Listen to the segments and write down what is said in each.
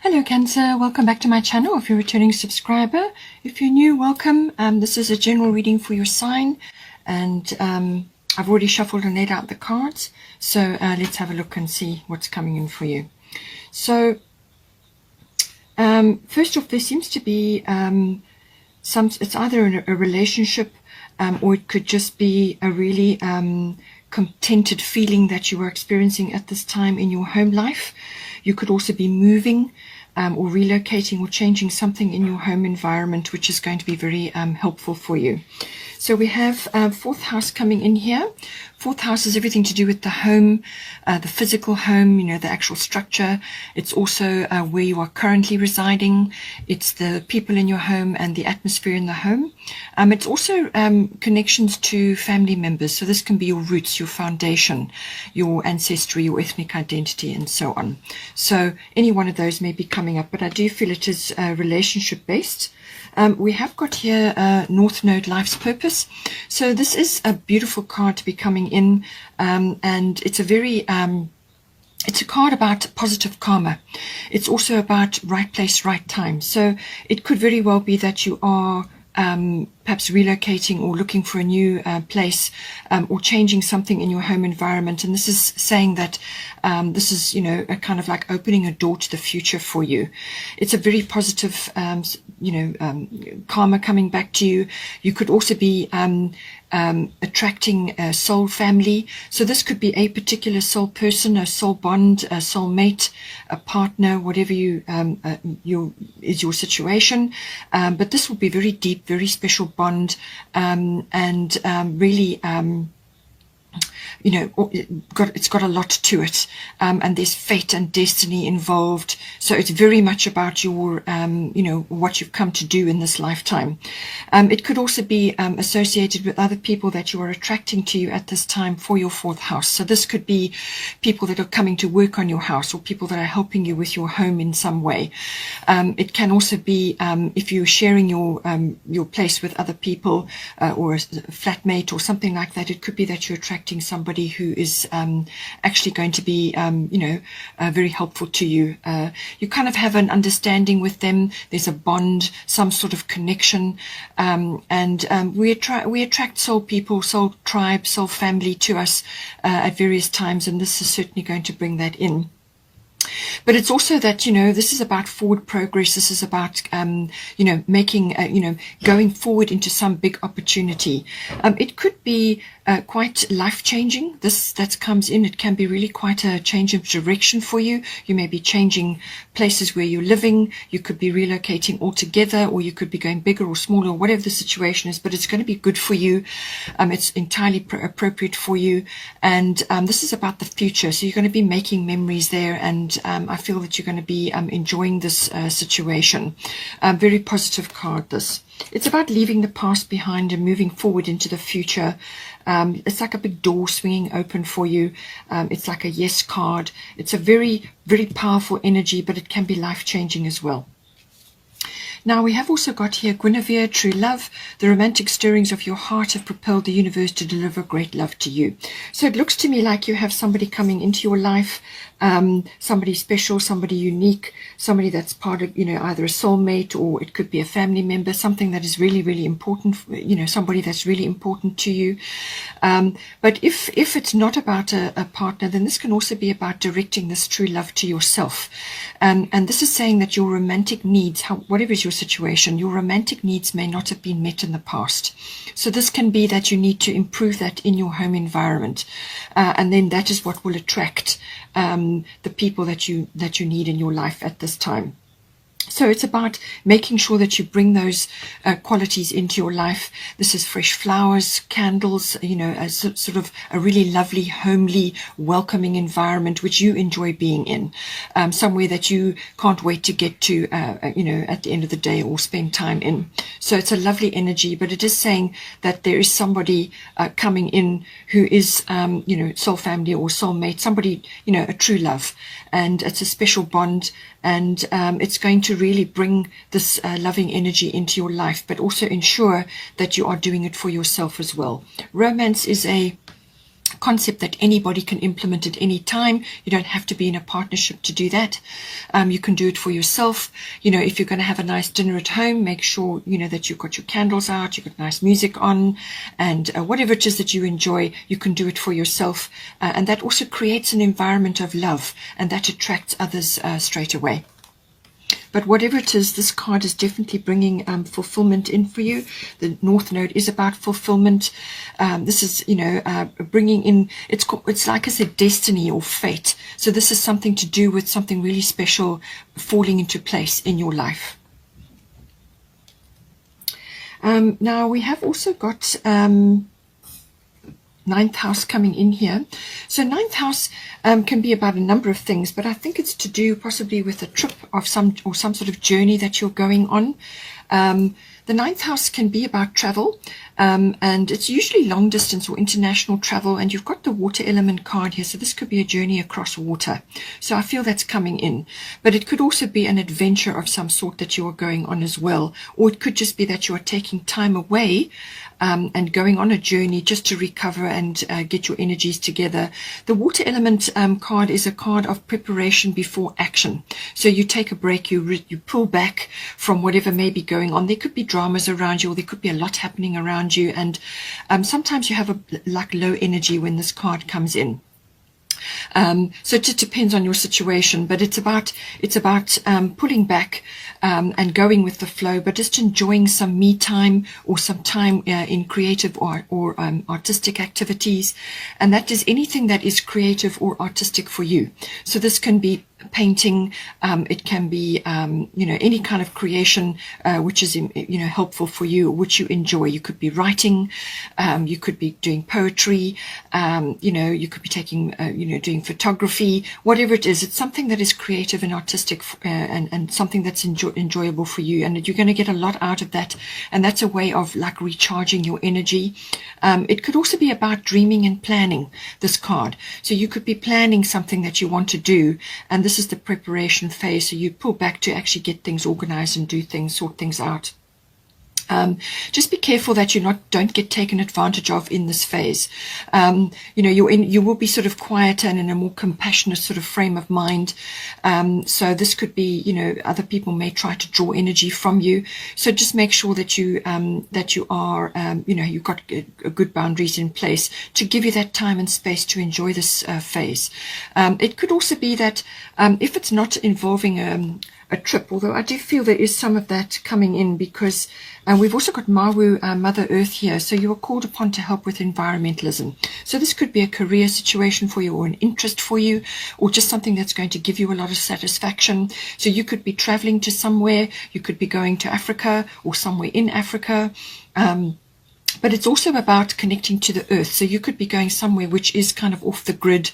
Hello Cancer, welcome back to my channel. If you're a returning subscriber, if you're new, welcome. This is a general reading for your sign, and I've already shuffled and laid out the cards, so let's have a look and see what's coming in for you. So first off, there seems to be it's either a relationship or it could just be a really contented feeling that you are experiencing at this time in your home life. You could also be moving or relocating or changing something in your home environment, which is going to be very helpful for you. So we have fourth house coming in here. Fourth house is everything to do with the home, the physical home, the actual structure. It's also where you are currently residing. It's the people in your home and the atmosphere in the home. It's also connections to family members. So this can be your roots, your foundation, your ancestry, your ethnic identity, and so on. So any one of those may be coming up, but I do feel it is relationship based. We have got here North Node, Life's Purpose. So this is a beautiful card to be coming in, and it's a very it's a card about positive karma. It's also about right place, right time. So it could very well be that you are perhaps relocating or looking for a new place, or changing something in your home environment. And this is saying that this is, a kind of like opening a door to the future for you. It's a very positive, karma coming back to you. You could also be attracting a soul family. So this could be a particular soul person, a soul bond, a soul mate, a partner, whatever is your situation. But this will be very deep, very special bond, and really it's got a lot to it, and there's fate and destiny involved. So it's very much about your what you've come to do in this lifetime. It could also be associated with other people that you are attracting to you at this time for your fourth house. So this could be people that are coming to work on your house, or people that are helping you with your home in some way. It can also be if you're sharing your place with other people, or a flatmate or something like that. It could be that you're attracting somebody who is actually going to be very helpful to you. You kind of have an understanding with them. There's a bond, some sort of connection, and we attract soul people, soul tribe, soul family to us at various times, and this is certainly going to bring that in. But it's also that, this is about forward progress. This is about, making, going forward into some big opportunity. It could be quite life-changing. That comes in. It can be really quite a change of direction for you. You may be changing places where you're living. You could be relocating altogether, or you could be going bigger or smaller, whatever the situation is. But it's going to be good for you. It's entirely appropriate for you. And this is about the future. So you're going to be making memories there, and I feel that you're going to be enjoying this situation. Very positive card, this. It's about leaving the past behind and moving forward into the future. It's like a big door swinging open for you. It's like a yes card. It's a very, very powerful energy, but it can be life-changing as well. Now we have also got here Guinevere, true love. The romantic stirrings of your heart have propelled the universe to deliver great love to you. So it looks to me like you have somebody coming into your life, somebody special, somebody unique, somebody that's part of, either a soulmate, or it could be a family member, something that is really, really important, somebody that's really important to you. But if it's not about a partner, then this can also be about directing this true love to yourself. And this is saying that your romantic needs, whatever is your situation, your romantic needs may not have been met in the past. So this can be that you need to improve that in your home environment, and then that is what will attract the people that you need in your life at this time. So it's about making sure that you bring those qualities into your life. This is fresh flowers, candles, a sort of a really lovely, homely, welcoming environment which you enjoy being in, somewhere that you can't wait to get to, at the end of the day, or spend time in. So it's a lovely energy, but it is saying that there is somebody coming in who is, soul family or soulmate, somebody, a true love, and it's a special bond, and it's going to really bring this loving energy into your life, but also ensure that you are doing it for yourself as well. Romance is a concept that anybody can implement at any time. You don't have to be in a partnership to do that. You can do it for yourself. If you're going to have a nice dinner at home, make sure that you've got your candles out, you've got nice music on, and whatever it is that you enjoy, you can do it for yourself, and that also creates an environment of love, and that attracts others straight away. But whatever it is, this card is definitely bringing fulfillment in for you. The North Node is about fulfillment. This is, bringing in, it's like I said, destiny or fate. So this is something to do with something really special falling into place in your life. Now we have also got ninth house coming in here. So ninth house can be about a number of things, but I think it's to do possibly with a trip of some sort of journey that you're going on. The ninth house can be about travel, and it's usually long distance or international travel, and you've got the water element card here, so this could be a journey across water. So I feel that's coming in, but it could also be an adventure of some sort that you are going on as well, or it could just be that you are taking time away and going on a journey just to recover and get your energies together. The water element card is a card of preparation before action. So you take a break, you pull back from whatever may be going on. There could be dramas around you, or there could be a lot happening around you, and sometimes you have like low energy when this card comes in. So it just depends on your situation, but it's about pulling back and going with the flow, but just enjoying some me time or some time in creative or artistic activities, and that is anything that is creative or artistic for you. So this can be painting, it can be any kind of creation which is helpful for you, which you enjoy. You could be writing, you could be doing poetry, you could be taking doing photography, whatever it is. It's something that is creative and artistic, and something that's enjoyable for you, and you're going to get a lot out of that, and that's a way of like recharging your energy. It could also be about dreaming and planning, this card. So you could be planning something that you want to do, and this is the preparation phase, so you pull back to actually get things organized and do things, sort things out. Just be careful that you don't get taken advantage of in this phase. You will be sort of quieter and in a more compassionate sort of frame of mind. So this could be, other people may try to draw energy from you. So just make sure that you are, you've got good boundaries in place to give you that time and space to enjoy this phase. It could also be that if it's not involving a trip, although I do feel there is some of that coming in, because we've also got Mawu, Mother Earth here, so you are called upon to help with environmentalism. So this could be a career situation for you, or an interest for you, or just something that's going to give you a lot of satisfaction. So you could be traveling to somewhere, you could be going to Africa or somewhere in Africa, but it's also about connecting to the earth. So you could be going somewhere which is kind of off the grid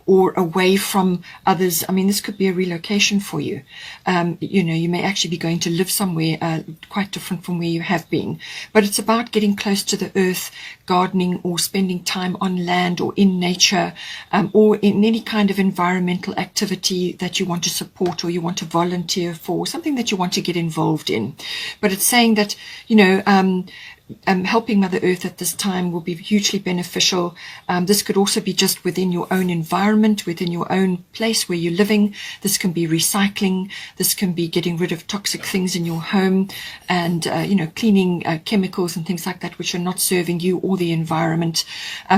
or away from others. I mean, this could be a relocation for you. You may actually be going to live somewhere quite different from where you have been. But it's about getting close to the earth, gardening, or spending time on land or in nature, or in any kind of environmental activity that you want to support or you want to volunteer for, something that you want to get involved in. But it's saying that, helping Mother Earth at this time will be hugely beneficial. This could also be just within your own environment, within your own place where you're living. This can be recycling. This can be getting rid of toxic things in your home, and cleaning chemicals and things like that which are not serving you or the environment.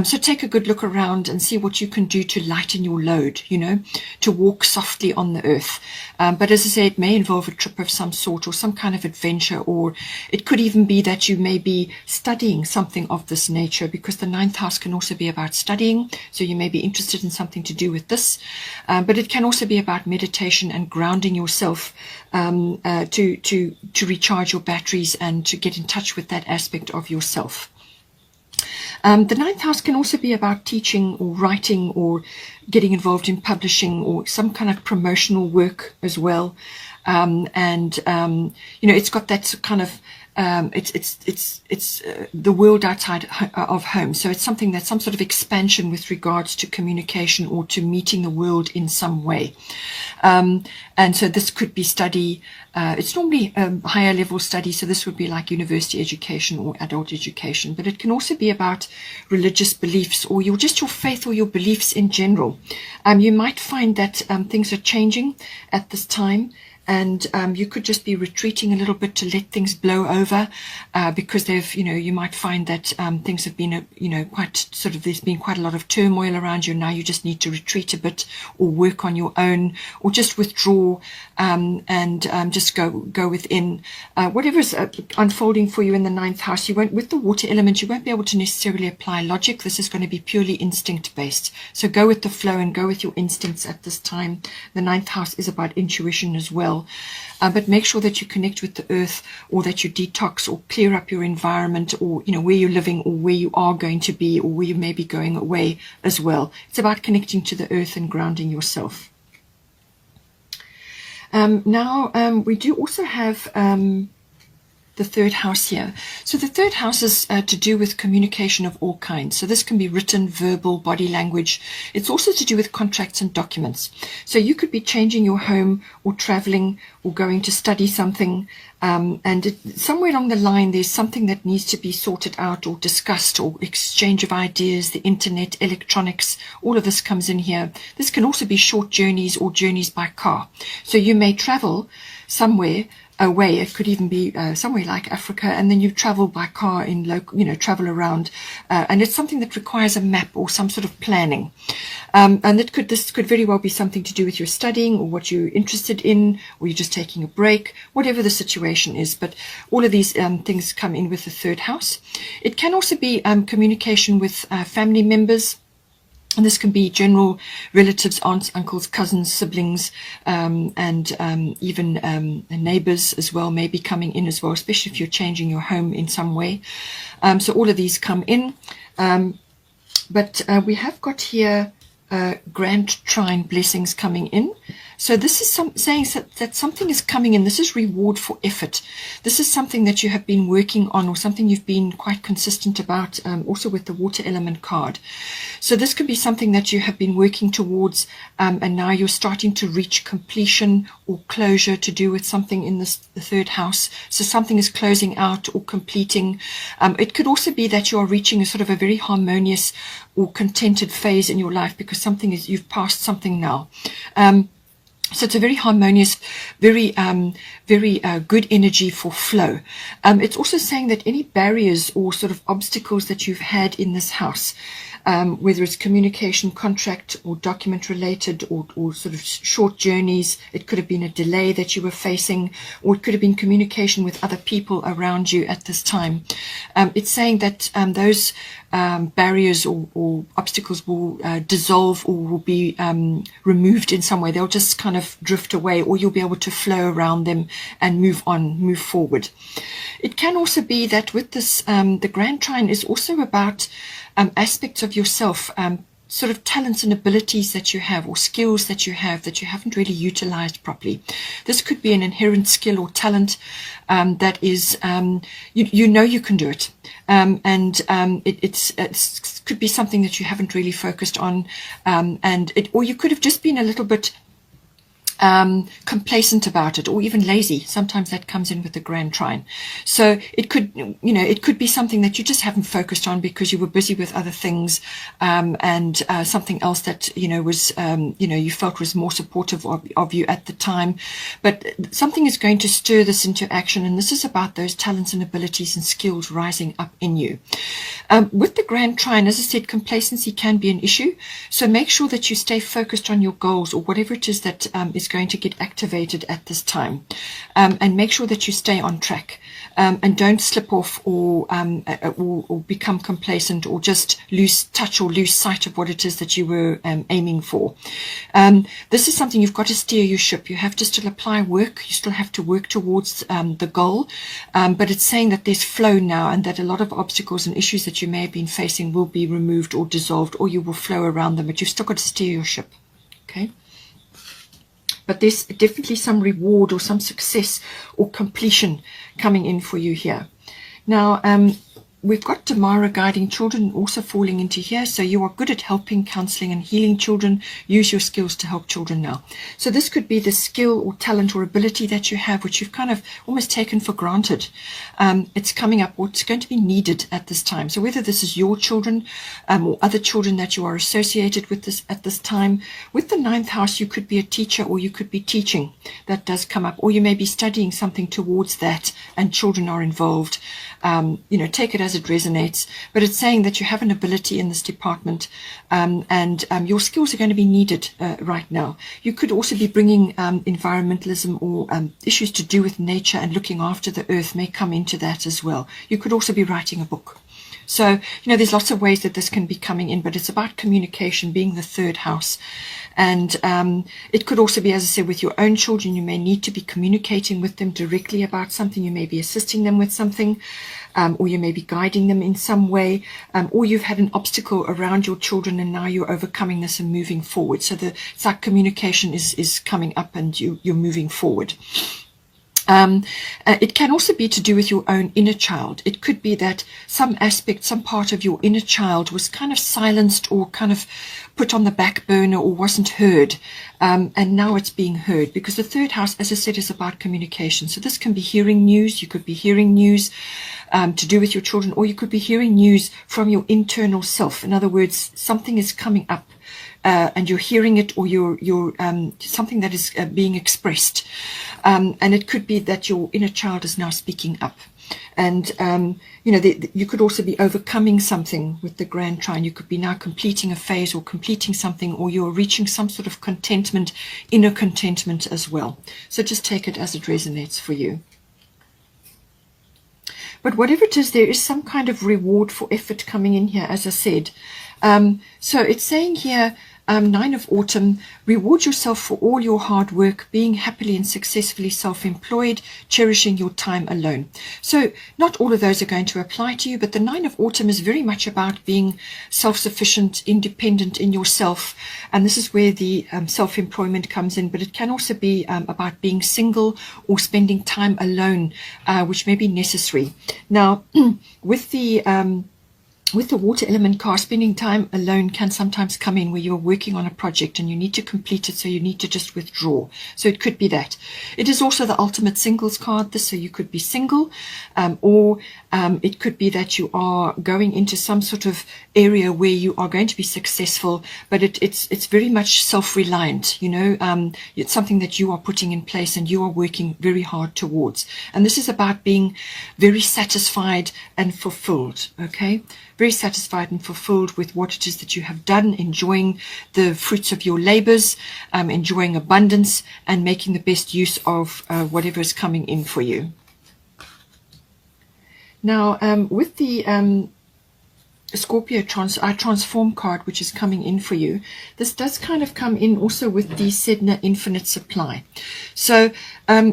So take a good look around and see what you can do to lighten your load, to walk softly on the earth. But as I say, it may involve a trip of some sort or some kind of adventure, or it could even be that you may be studying something of this nature, because the ninth house can also be about studying. So you may be interested in something to do with this, but it can also be about meditation and grounding yourself to recharge your batteries and to get in touch with that aspect of yourself. The ninth house can also be about teaching or writing or getting involved in publishing or some kind of promotional work as well. It's got that kind of it's the world outside of home. So it's something that's some sort of expansion with regards to communication or to meeting the world in some way. And so this could be study. It's normally higher level study, so this would be like university education or adult education, but it can also be about religious beliefs or just your faith or your beliefs in general. You might find that things are changing at this time, and you could just be retreating a little bit to let things blow over, because they've, you might find that things have been, quite sort of, there's been quite a lot of turmoil around you. Now you just need to retreat a bit or work on your own or just withdraw, and just go within. Whatever's unfolding for you in the ninth house, you won't, with the water element, you won't be able to necessarily apply logic. This is going to be purely instinct based. So go with the flow and go with your instincts at this time. The ninth house is about intuition as well. But make sure that you connect with the earth, or that you detox or clear up your environment, or where you're living or where you are going to be, or where you may be going away as well. It's about connecting to the earth and grounding yourself. Now we do also have the third house here. So the third house is to do with communication of all kinds. So this can be written, verbal, body language. It's also to do with contracts and documents. So you could be changing your home or traveling or going to study something, and somewhere along the line there's something that needs to be sorted out or discussed, or exchange of ideas, the internet, electronics, all of this comes in here. This can also be short journeys or journeys by car. So you may travel somewhere away. It could even be somewhere like Africa, and then you travel by car in local, travel around, and it's something that requires a map or some sort of planning. And this could very well be something to do with your studying or what you're interested in, or you're just taking a break, whatever the situation is. But all of these things come in with the third house. It can also be communication with family members. And this can be general relatives, aunts, uncles, cousins, siblings, and even neighbors as well may be coming in as well, especially if you're changing your home in some way. So all of these come in. But we have got here grand trine blessings coming in. So this is saying that something is coming in. This is reward for effort. This is something that you have been working on, or something you've been quite consistent about, also with the water element card. So this could be something that you have been working towards, and now you're starting to reach completion or closure to do with something in the third house. So something is closing out or completing. It could also be that you are reaching a sort of a very harmonious or contented phase in your life, because you've passed something now. So it's a very harmonious, very good energy for flow. It's also saying that any barriers or sort of obstacles that you've had in this house, whether it's communication, contract, or document related, or sort of short journeys, it could have been a delay that you were facing, or it could have been communication with other people around you at this time. It's saying that those barriers or obstacles will dissolve, or will be removed in some way. They'll just kind of drift away, or you'll be able to flow around them and move forward. It can also be that with this, the grand trine is also about aspects of yourself, sort of talents and abilities that you have, or skills that you have that you haven't really utilized properly. This could be an inherent skill or talent that is, you can do it, and it could be something that you haven't really focused on, or you could have just been a little bit complacent about it, or even lazy. Sometimes that comes in with the grand trine. So it could be something that you just haven't focused on because you were busy with other things, and something else that was you felt was more supportive of you at the time. But something is going to stir this into action, and this is about those talents and abilities and skills rising up in you. With the grand trine, as I said, complacency can be an issue. So make sure that you stay focused on your goals, or whatever it is that is going to get activated at this time, and make sure that you stay on track, and don't slip off or become complacent, or just lose touch or lose sight of what it is that you were aiming for. This is something you've got to steer your ship. You have to still apply work. You still have to work towards the goal, but it's saying that there's flow now, and that a lot of obstacles and issues that you may have been facing will be removed or dissolved, or you will flow around them, but you've still got to steer your ship. Okay. But there's definitely some reward or some success or completion coming in for you here. Now, we've got Tamara guiding children also falling into here. So you are good at helping, counseling and healing children. Use your skills to help children now. So this could be the skill or talent or ability that you have, which you've kind of almost taken for granted. It's coming up, or it's going to be needed at this time. So whether this is your children or other children that you are associated with this at this time, with the 9th house, you could be a teacher or you could be teaching. That does come up. Or you may be studying something towards that and children are involved. Take it as it resonates, but it's saying that you have an ability in this department, and your skills are going to be needed right now. You could also be bringing environmentalism or issues to do with nature and looking after the earth may come into that as well. You could also be writing a book. So, there's lots of ways that this can be coming in, but it's about communication being the 3rd house. And it could also be, as I said, with your own children. You may need to be communicating with them directly about something. You may be assisting them with something, or you may be guiding them in some way, or you've had an obstacle around your children and now you're overcoming this and moving forward. So it's like communication is coming up and you're moving forward. It can also be to do with your own inner child. It could be that some aspect, some part of your inner child was kind of silenced or kind of put on the back burner or wasn't heard, and now it's being heard, because the 3rd house, as I said, is about communication. So this can be hearing news. You could be hearing news to do with your children, or you could be hearing news from your internal self. In other words, something is coming up and you're hearing it, or you're something that is being expressed. And it could be that your inner child is now speaking up. And, you could also be overcoming something with the Grand Trine. You could be now completing a phase or completing something, or you're reaching some sort of contentment, inner contentment as well. So just take it as it resonates for you. But whatever it is, there is some kind of reward for effort coming in here, as I said. So it's saying here, 9 of autumn, reward yourself for all your hard work, being happily and successfully self-employed, cherishing your time alone. So not all of those are going to apply to you, but the 9 of autumn is very much about being self-sufficient, independent in yourself. And this is where the self-employment comes in, but it can also be about being single or spending time alone, which may be necessary. Now, with the water element card, spending time alone can sometimes come in where you're working on a project and you need to complete it, so you need to just withdraw. So it could be that. It is also the ultimate singles card, so you could be single, or it could be that you are going into some sort of area where you are going to be successful, but it's very much self-reliant, it's something that you are putting in place and you are working very hard towards. And this is about being very satisfied and fulfilled, okay? Very satisfied and fulfilled with what it is that you have done, enjoying the fruits of your labors, enjoying abundance, and making the best use of whatever is coming in for you. Now, with the Scorpio transform card, which is coming in for you, this does kind of come in also with the Sedna infinite supply. So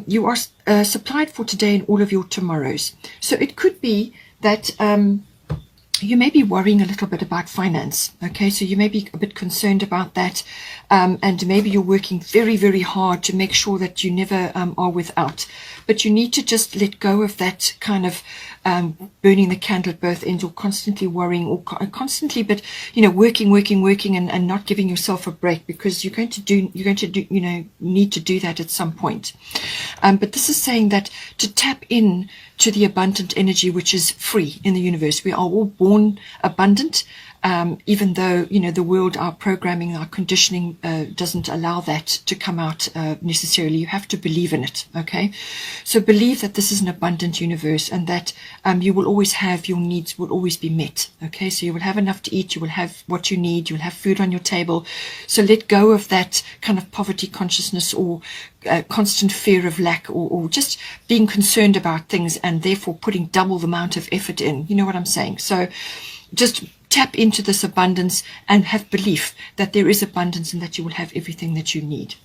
you are supplied for today and all of your tomorrows. So it could be that you may be worrying a little bit about finance, okay? So you may be a bit concerned about that, and maybe you're working very, very hard to make sure that you never are without. But you need to just let go of that kind of burning the candle at both ends, or constantly worrying, or constantly, but working, and not giving yourself a break, because you're going to do need to do that at some point. But this is saying that to tap in to the abundant energy which is free in the universe. We are all born abundant, even though the world, our programming, our conditioning doesn't allow that to come out necessarily. You have to believe in it, okay? So believe that this is an abundant universe, and that you will always have, your needs will always be met, okay? So you will have enough to eat, you will have what you need, you will have food on your table. So let go of that kind of poverty consciousness, or constant fear of lack, or just being concerned about things and therefore putting double the amount of effort in. You know what I'm saying? So just tap into this abundance and have belief that there is abundance and that you will have everything that you need.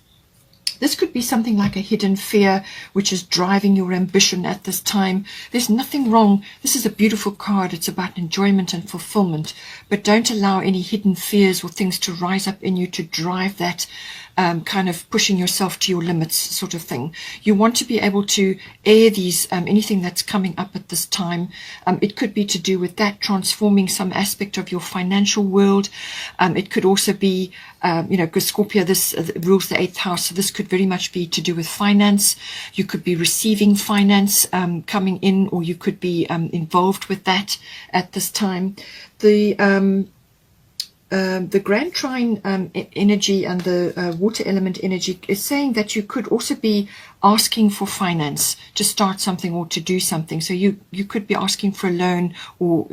This could be something like a hidden fear which is driving your ambition at this time. There's nothing wrong. This is a beautiful card. It's about enjoyment and fulfillment. But don't allow any hidden fears or things to rise up in you to drive that kind of pushing yourself to your limits sort of thing. You want to be able to air these, anything that's coming up at this time. It could be to do with that, transforming some aspect of your financial world. It could also be, because Scorpio, this rules the 8th house, so this could very much be to do with finance. You could be receiving finance coming in, or you could be involved with that at this time. The Grand Trine energy and the water element energy is saying that you could also be asking for finance to start something or to do something. So you could be asking for a loan or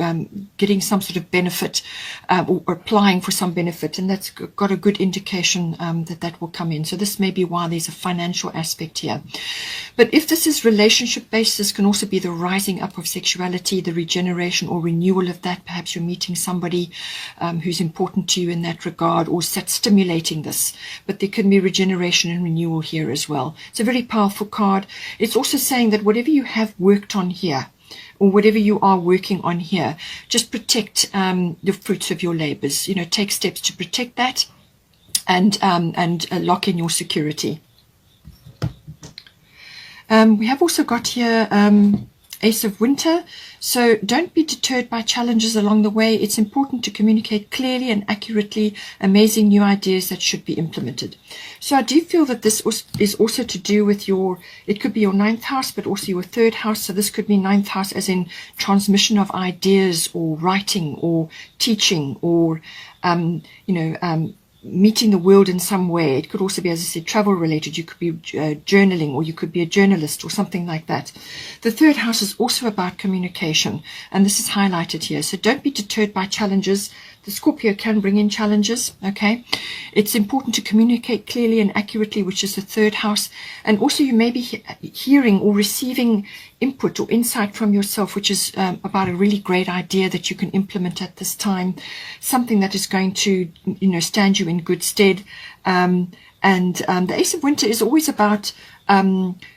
getting some sort of benefit or applying for some benefit, and that's got a good indication that will come in. So this may be why there's a financial aspect here. But if this is relationship based, this can also be the rising up of sexuality, the regeneration or renewal of that. Perhaps you're meeting somebody who's important to you in that regard, or stimulating this. But there can be regeneration and renewal here as well. It's a very powerful card. It's also saying that whatever you have worked on here, or whatever you are working on here, just protect the fruits of your labors. Take steps to protect that, and lock in your security. We have also got here Ace of Winter. So don't be deterred by challenges along the way. It's important to communicate clearly and accurately amazing new ideas that should be implemented. So I do feel that this is also to do with it could be your 9th house, but also your 3rd house. So this could be 9th house as in transmission of ideas, or writing, or teaching, or, meeting the world in some way. It could also be, as I said, travel related. You could be journaling, or you could be a journalist or something like that. The 3rd house is also about communication, and this is highlighted here. So don't be deterred by challenges. The Scorpio can bring in challenges, okay? It's important to communicate clearly and accurately, which is the 3rd house. And also you may be hearing or receiving input or insight from yourself, which is about a really great idea that you can implement at this time, something that is going to, stand you in good stead. The Ace of Winter is always about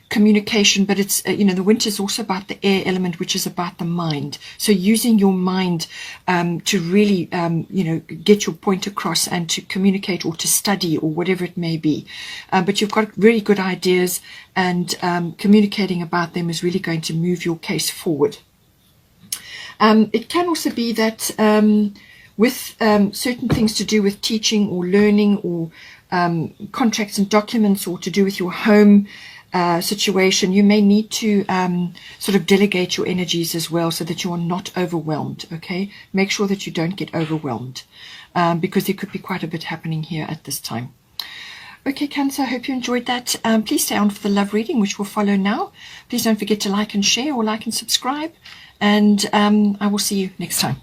communication, but it's the winter is also about the air element, which is about the mind. So using your mind to really get your point across, and to communicate, or to study, or whatever it may be. But you've got really good ideas, and communicating about them is really going to move your case forward. It can also be that with certain things to do with teaching or learning, or contracts and documents, or to do with your home situation, you may need to sort of delegate your energies as well, so that you are not overwhelmed. Okay, make sure that you don't get overwhelmed, because there could be quite a bit happening here at this time. Okay, Cancer, I hope you enjoyed that. Please stay on for the love reading, which will follow now. Please don't forget to like and share, or like and subscribe, and I will see you next time.